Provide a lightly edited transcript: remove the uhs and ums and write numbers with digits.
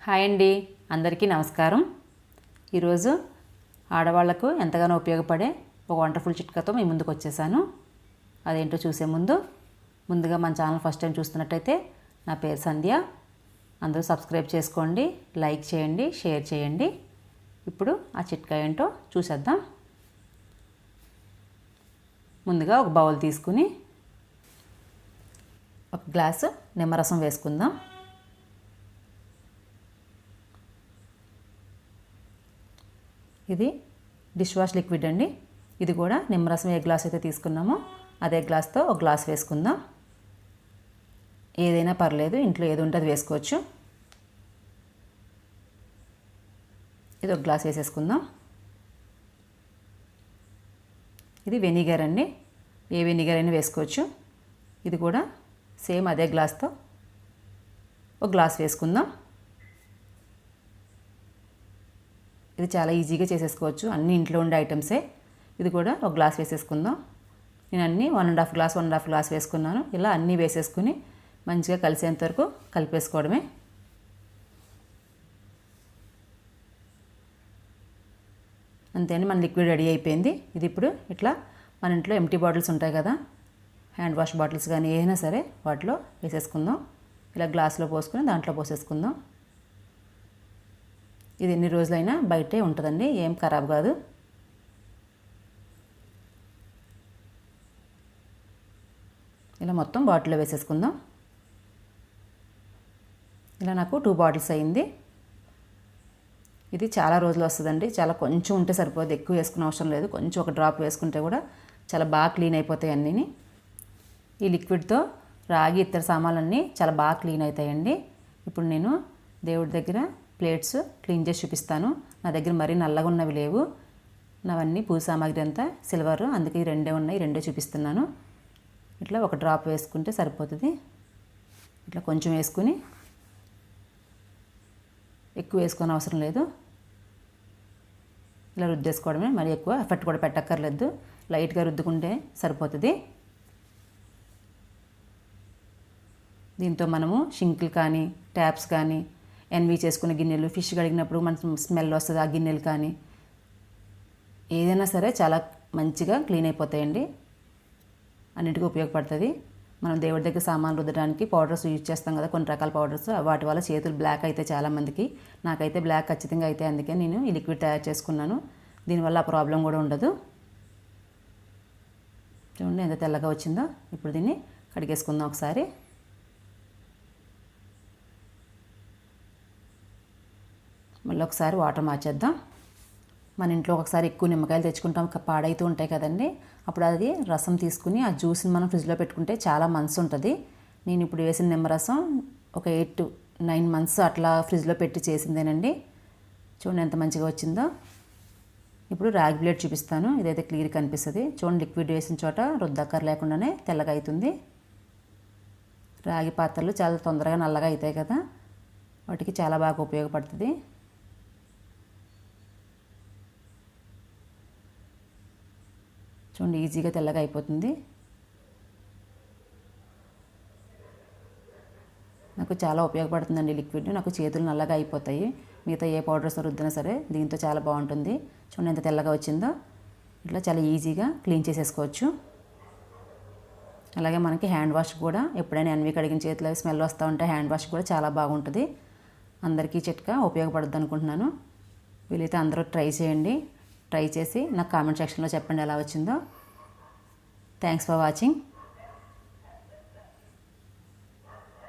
Hi అండి, అందరికీ నమస్కారం. ఈరోజు ఆడవాళ్లకు ఎంతగానో ఉపయోగపడే ఒక వండర్ఫుల్ చిట్కాతో మీ ముందుకు వచ్చేసాను. అదేంటో చూసే ముందుగా మన ఛానల్ ఫస్ట్ టైం చూస్తున్నట్టయితే నా పేరు సంధ్య. అందరూ సబ్స్క్రైబ్ చేసుకోండి, లైక్ చేయండి, షేర్ చేయండి. ఇప్పుడు ఆ చిట్కా ఏంటో చూసేద్దాం. ముందుగా ఒక బౌల్ తీసుకుని ఒక గ్లాసు నిమ్మరసం వేసుకుందాం. ఇది డిష్ వాష్ లిక్విడ్ అండి. ఇది కూడా నిమ్మరసం ఏ గ్లాస్ అయితే తీసుకున్నామో అదే గ్లాస్తో ఒక గ్లాస్ వేసుకుందాం. ఏదైనా పర్లేదు, ఇంట్లో ఏది ఉంటే అది వేసుకోవచ్చు. ఇది ఒక గ్లాస్ వేసేసుకుందాం. ఇది వెనిగర్ అండి, ఏ వెనిగర్ అయినా వేసుకోవచ్చు. ఇది కూడా సేమ్ అదే గ్లాస్తో ఒక గ్లాస్ వేసుకుందాం. ఇది చాలా ఈజీగా చేసేసుకోవచ్చు, అన్నీ ఇంట్లో ఉండే ఐటమ్సే. ఇది కూడా ఒక గ్లాస్ వేసేసుకుందాం. నేను అన్నీ 1.5 గ్లాస్ వేసుకున్నాను. ఇలా అన్నీ వేసేసుకుని మంచిగా కలిసేంత వరకు కలిపేసుకోవడమే. అంతేని మన లిక్విడ్ రెడీ అయిపోయింది. ఇది ఇప్పుడు ఇట్లా మన ఇంట్లో ఎంటీ బాటిల్స్ ఉంటాయి కదా, హ్యాండ్ వాష్ బాటిల్స్ కానీ ఏదైనా సరే వాటిలో వేసేసుకుందాం. ఇలా గ్లాస్లో పోసుకుని దాంట్లో పోసేసుకుందాం. ఇది ఎన్ని రోజులైనా బయటే ఉంటుందండి, ఏం ఖరాబ్ కాదు. ఇలా మొత్తం బాటిల్లో వేసేసుకుందాం. ఇలా నాకు 2 బాటిల్స్ అయింది. ఇది చాలా రోజులు వస్తుందండి. చాలా కొంచెం ఉంటే సరిపోదు, ఎక్కువ వేసుకునే అవసరం లేదు. కొంచెం ఒక డ్రాప్ వేసుకుంటే కూడా చాలా బాగా క్లీన్ అయిపోతాయి అన్నీ. ఈ లిక్విడ్తో రాగి ఇతర సామాన్లన్నీ చాలా బాగా క్లీన్ అవుతాయండి. ఇప్పుడు నేను దేవుడి దగ్గర ప్లేట్స్ క్లీన్ చేసి చూపిస్తాను. నా దగ్గర మరీ నల్లగా ఉన్నవి లేవు, నావన్నీ పూజ సామాగ్రి అంతా సిల్వర్, అందుకే ఈ రెండే ఉన్నాయి, రెండే చూపిస్తున్నాను. ఇట్లా ఒక డ్రాప్ వేసుకుంటే సరిపోతుంది. ఇట్లా కొంచెం వేసుకుని, ఎక్కువ వేసుకొని అవసరం లేదు. ఇలా రుద్దేసుకోవడమే, మరి ఎక్కువ ఎఫెక్ట్ కూడా పెట్టక్కర్లేదు, లైట్గా రుద్దుకుంటే సరిపోతుంది. దీంతో మనము షింకులు కానీ, ట్యాప్స్ కానీ, ఎన్వి చేసుకునే గిన్నెలు, ఫిష్ కడిగినప్పుడు మనకు స్మెల్ వస్తుంది ఆ గిన్నెలు కానీ, ఏదైనా సరే చాలా మంచిగా క్లీన్ అయిపోతాయండి. అన్నిటికీ ఉపయోగపడుతుంది. మనం దేవుడి దగ్గర సామాన్లు రుద్దడానికి పౌడర్స్ యూజ్ చేస్తాం కదా, కొన్ని రకాల పౌడర్స్, వాటి వల్ల చేతులు బ్లాక్ అయితే చాలామందికి. నాకైతే బ్లాక్ ఖచ్చితంగా అయితే, అందుకే నేను ఈ లిక్విడ్ తయారు చేసుకున్నాను. దీనివల్ల ఆ ప్రాబ్లం కూడా ఉండదు. చూడండి ఎంత తెల్లగా వచ్చిందో. ఇప్పుడు దీన్ని కడిగేసుకుందాం ఒకసారి. మళ్ళీ ఒకసారి వాటర్ మార్చేద్దాం. మన ఇంట్లో ఒకసారి ఎక్కువ నిమ్మకాయలు తెచ్చుకుంటాం, పాడైతూ ఉంటాయి కదండి. అప్పుడు అది రసం తీసుకుని ఆ జ్యూస్ని మనం ఫ్రిడ్జ్లో పెట్టుకుంటే చాలా మంత్స్ ఉంటుంది. నేను ఇప్పుడు వేసిన నిమ్మరసం ఒక 8 to 9 months అట్లా ఫ్రిడ్జ్లో పెట్టి చేసిందేనండి. చూడండి ఎంత మంచిగా వచ్చిందో. ఇప్పుడు రాగి ప్లేట్ చూపిస్తాను. ఇదైతే క్లియర్ కనిపిస్తుంది. చూడండి, లిక్విడ్ వేసిన చోట రుద్దక్కర్ లేకుండానే తెల్లగా అవుతుంది. రాగి పాత్రలు చాలా తొందరగా నల్లగా అవుతాయి కదా, వాటికి చాలా బాగా ఉపయోగపడుతుంది. చూడండి ఈజీగా తెల్లగా అయిపోతుంది. నాకు చాలా ఉపయోగపడుతుందండి లిక్విడ్. నాకు చేతులు నల్లగా అయిపోతాయి, మిగతా ఏ పౌడర్స్ రుద్దినా సరే దీంతో చాలా బాగుంటుంది. చూడండి ఎంత తెల్లగా వచ్చిందో. ఇట్లా చాలా ఈజీగా క్లీన్ చేసేసుకోవచ్చు. అలాగే మనకి హ్యాండ్ వాష్ కూడా, ఎప్పుడైనా ఎన్వి కడిగిన చేతిలో స్మెల్ వస్తూ ఉంటే హ్యాండ్ వాష్ కూడా చాలా బాగుంటుంది. అందరికీ చిట్కా ఉపయోగపడుతుంది అనుకుంటున్నాను. వీలైతే అందరూ ట్రై చేయండి. ట్రై చేసి నాకు కామెంట్ సెక్షన్లో చెప్పండి ఎలా వచ్చిందో. Thanks for watching.